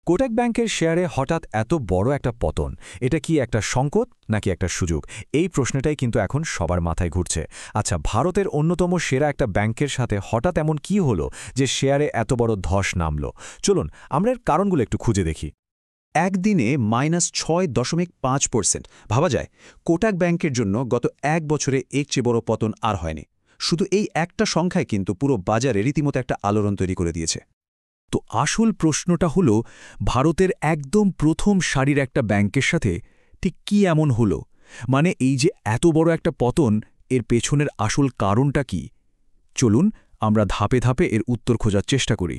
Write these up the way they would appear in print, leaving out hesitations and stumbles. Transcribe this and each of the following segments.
কোটাক ব্যাংকের শেয়ারে হঠাৎ এত বড় একটা পতন, এটা কি একটা সংকট নাকি একটা সুযোগ? এই প্রশ্নটাই কিন্তু এখন সবার মাথায় ঘুরছে। আচ্ছা, ভারতের অন্যতম সেরা একটা ব্যাংকের সাথে হঠাৎ এমন কি হলো যে শেয়ারে এত বড় ধস নামল? চলুন আমরা এর কারণগুলো একটু খুঁজে দেখি। একদিনে -6.5%। ভাবা যায়, কোটাক ব্যাংকের জন্য গত এক বছরে এর চেয়ে বড় পতন আর হয়নি। শুধু এই একটা সংখ্যায় কিন্তু পুরো বাজারে রীতিমতো একটা আলোড়ন তৈরি করে দিয়েছে। তো আসল প্রশ্নটা হলো, ভারতের একদম প্রথম সারির একটা ব্যাংকের সাথে ঠিক কি এমন হলো? মানে এই যে এত বড় একটা পতন, এর পেছনের আসল কারণটা কি? চলুন আমরা ধাপে ধাপে এর উত্তর খোঁজার চেষ্টা করি।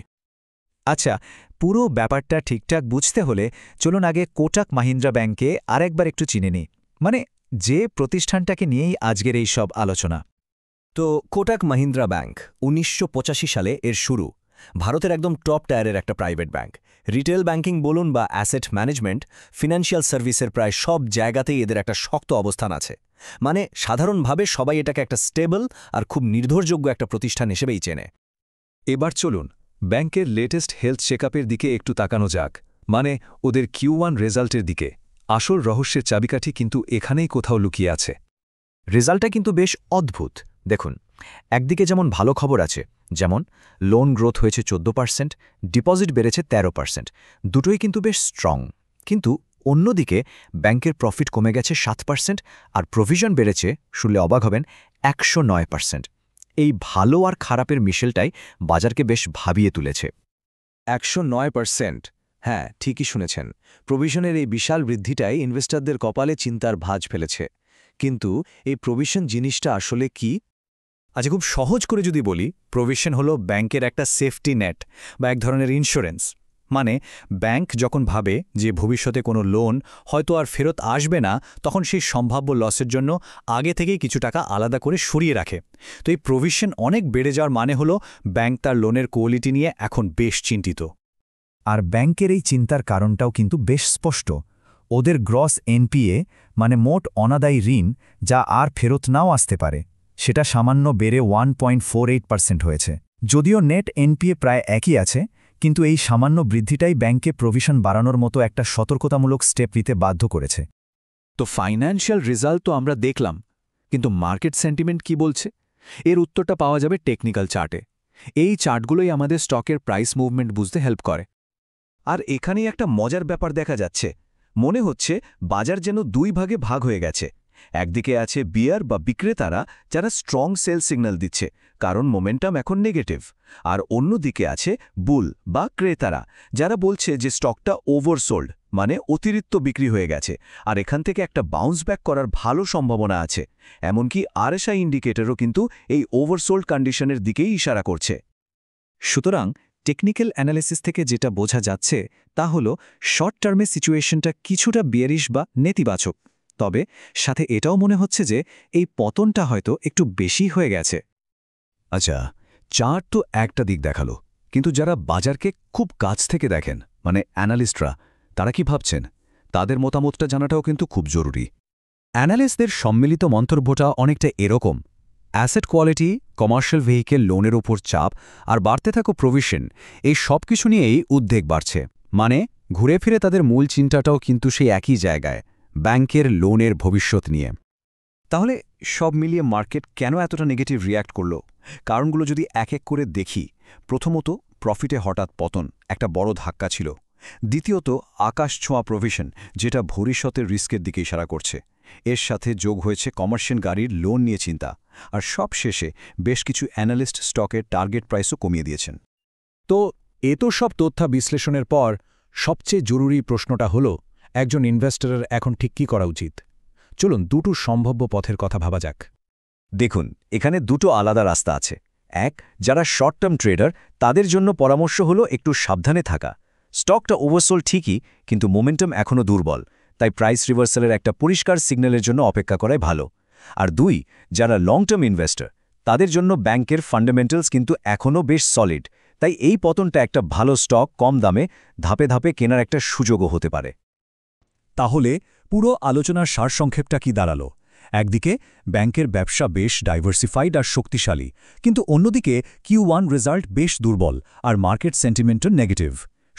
আচ্ছা, পুরো ব্যাপারটা ঠিকঠাক বুঝতে হলে চলুন আগে কোটাক মাহিন্দ্রা ব্যাংকে আরেকবার একটু চিনে নিই। মানে যে প্রতিষ্ঠানটাকে নিয়েই আজকের এই সব আলোচনা। তো কোটাক মাহিন্দ্রা ব্যাংক ১৯৮৫ সালে এর শুরু। ভারতের একদম টপ টায়ারের একটা প্রাইভেট ব্যাংক। রিটেল ব্যাংকিং বলুন বা অ্যাসেট ম্যানেজমেন্ট, ফিনান্সিয়াল সার্ভিসের প্রায় সব জায়গাতেই এদের একটা শক্ত অবস্থান আছে। মানে সাধারণভাবে সবাই এটাকে একটা স্টেবল আর খুব নির্ভরযোগ্য একটা প্রতিষ্ঠান হিসেবেই চেনে। এবার চলুন ব্যাংকের লেটেস্ট হেলথ চেকআপের দিকে একটু তাকানো যাক, মানে ওদের Q1 রেজাল্টের দিকে। আসল রহস্যের চাবিকাঠি কিন্তু এখানেই কোথাও লুকিয়ে আছে। রেজাল্টটা কিন্তু বেশ অদ্ভুত। দেখুন, একদিকে যেমন ভালো খবর আছে, যেমন লোন গ্রোথ হয়েছে 14%, ডিপোজিট বেড়েছে 13%, দুটোই কিন্তু বেশ স্ট্রং। কিন্তু অন্যদিকে ব্যাংকের প্রফিট কমে গেছে 7% আর প্রভিশন বেড়েছে, শুনলে অবাক হবেন, 109%। এই ভালো আর খারাপের মিশেলটাই বাজারকে বেশ ভাবিয়ে তুলেছে। 109%। হ্যাঁ, ঠিকই শুনেছেন। প্রভিশনের এই বিশাল বৃদ্ধিটাই ইনভেস্টরদের কপালে চিন্তার ভাঁজ ফেলেছে। কিন্তু এই প্রভিশন জিনিসটা আসলে কি? আচ্ছা, খুব সহজ করে যদি বলি, প্রভিশন হলো ব্যাংকের একটা সেফটি নেট বা এক ধরনের ইন্স্যুরেন্স। মানে ব্যাংক যখন ভাবে যে ভবিষ্যতে কোনো লোন হয়তো আর ফেরত আসবে না, তখন সেই সম্ভাব্য লসের জন্য আগে থেকেই কিছু টাকা আলাদা করে সরিয়ে রাখে। তো এই প্রভিশন অনেক বেড়ে যাওয়ার মানে হলো ব্যাংক তার লোনের কোয়ালিটি নিয়ে এখন বেশ চিন্তিত। আর ব্যাংকের এই চিন্তার কারণটাও কিন্তু বেশ স্পষ্ট। ওদের গ্রস এনপিএ, মানে মোট অনাদায়ী ঋণ, যা আর ফেরত নাও আসতে পারে, সেটা সামান্য বেড়ে 1.48% হয়েছে। যদিও নেট এনপিএ প্রায় একই আছে, কিন্তু এই সামান্য বৃদ্ধিটাই ব্যাংকে প্রভিশন বাড়ানোর মতো একটা সতর্কতামূলক স্টেপ নিতে বাধ্য করেছে। তো ফাইন্যান্সিয়াল রেজাল্ট তো আমরা দেখলাম, কিন্তু মার্কেট সেন্টিমেন্ট কি বলছে? এর উত্তরটা পাওয়া যাবে টেকনিক্যাল চার্টে। এই চার্টগুলোই আমাদের স্টকের প্রাইস মুভমেন্ট বুঝতে হেল্প করে। আর এখানেই একটা মজার ব্যাপার দেখা যাচ্ছে। মনে হচ্ছে বাজার যেন দুই ভাগে ভাগ হয়ে গেছে। একদিকে আছে বিয়ার বা বিক্রেতারা, যারা স্ট্রং সেল সিগন্যাল দিচ্ছে, কারণ মোমেন্টাম এখন নেগেটিভ। আর অন্যদিকে আছে বুল বা ক্রেতারা, যারা বলছে যে স্টকটা ওভারসোল্ড, মানে অতিরিক্ত বিক্রি হয়ে গেছে, আর এখান থেকে একটা বাউন্স ব্যাক করার ভালো সম্ভাবনা আছে। এমনকি আরএসআই ইন্ডিকেটরও কিন্তু এই ওভারসোল্ড কন্ডিশনের দিকেই ইশারা করছে। সুতরাং টেকনিক্যাল অ্যানালিসিস থেকে যেটা বোঝা যাচ্ছে তা হলো শর্ট টার্মে সিচুয়েশনটা কিছুটা বিয়ারিশ বা নেতিবাচক, তবে সাথে এটাও মনে হচ্ছে যে এই পতনটা হয়তো একটু বেশি হয়ে গেছে। আচ্ছা, চার্ট তো একটা দিক দেখালো, কিন্তু যারা বাজারকে খুব কাছ থেকে দেখেন, মানে অ্যানালিস্টরা, তারা কি ভাবছেন? তাদের মতামতটা জানাটাও কিন্তু খুব জরুরি। অ্যানালিস্টদের সম্মিলিত মন্তব্যটা অনেকটা এরকম: অ্যাসেট কোয়ালিটি, কমার্শিয়াল ভেহিকেল লোনের উপর চাপ আর বাড়তে থাকা প্রভিশন, এই সব কিছু নিয়েই উদ্বেগ বাড়ছে। মানে ঘুরে ফিরে তাদের মূল চিন্তাটাও কিন্তু সেই একই জায়গায়, ব্যাংকের লোনের ভবিষ্যৎ নিয়ে। তাহলে সব মিলিয়ে মার্কেট কেন এতটা নেগেটিভ রিয়্যাক্ট করল? কারণগুলো যদি এক এক করে দেখি, প্রথমত প্রফিটে হঠাৎ পতন একটা বড় ধাক্কা ছিল। দ্বিতীয়ত আকাশ ছোঁয়া প্রভিশন, যেটা ভবিষ্যতের রিস্কের দিকে ইশারা করছে। এর সাথে যোগ হয়েছে কমার্শিয়াল গাড়ির লোন নিয়ে চিন্তা। আর সবশেষে বেশ কিছু অ্যানালিস্ট স্টকের টার্গেট প্রাইসও কমিয়ে দিয়েছেন। তো এত সব তথ্য বিশ্লেষণের পর সবচেয়ে জরুরি প্রশ্নটা হলো, একজন ইনভেস্টরের এখন ঠিক কী করা উচিত? চলুন দুটো সম্ভাব্য পথের কথা ভাবা যাক। দেখুন, এখানে দুটো আলাদা রাস্তা আছে। এক, যারা শর্ট টার্ম ট্রেডার, তাদের জন্য পরামর্শ হলো একটু সাবধানে থাকা। স্টকটা ওভারসোল্ড ঠিকই, কিন্তু মোমেন্টাম এখনও দুর্বল, তাই প্রাইস রিভার্সালের একটা পরিষ্কার সিগন্যালের জন্য অপেক্ষা করাই ভালো। আর দুই, যারা লং টার্ম ইনভেস্টর, তাদের জন্য ব্যাংকের ফান্ডামেন্টালস কিন্তু এখনও বেশ সলিড, তাই এই পতনটা একটা ভালো স্টক কম দামে ধাপে ধাপে কেনার একটা সুযোগও হতে পারে। তাহলে পুরো আলোচনার সারসংক্ষেপটা কি দাঁড়ালো? একদিকে ব্যাংকের ব্যবসা বেশ ডাইভার্সিফাইড আর শক্তিশালী, কিন্তু অন্যদিকে Q1 রেজাল্ট বেশ দুর্বল আর মার্কেট সেন্টিমেন্টও নেগেটিভ।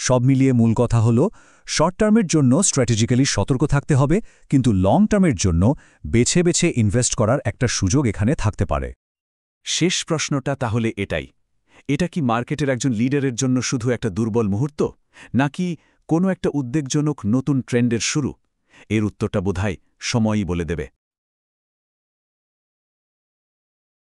সব মিলিয়ে মূল কথা হল শর্ট টার্মের জন্য স্ট্র্যাটেজিক্যালি সতর্ক থাকতে হবে, কিন্তু লং টার্মের জন্য বেছে বেছে ইনভেস্ট করার একটা সুযোগ এখানে থাকতে পারে। শেষ প্রশ্নটা তাহলে এটাই, এটা কি মার্কেটের একজন লিডারের জন্য শুধু একটা দুর্বল মুহূর্ত, নাকি কোনো একটা উদ্বেগজনক নতুন ট্রেন্ডের শুরু? এর উত্তরটা বোধহয় সময়ই বলে দেবে।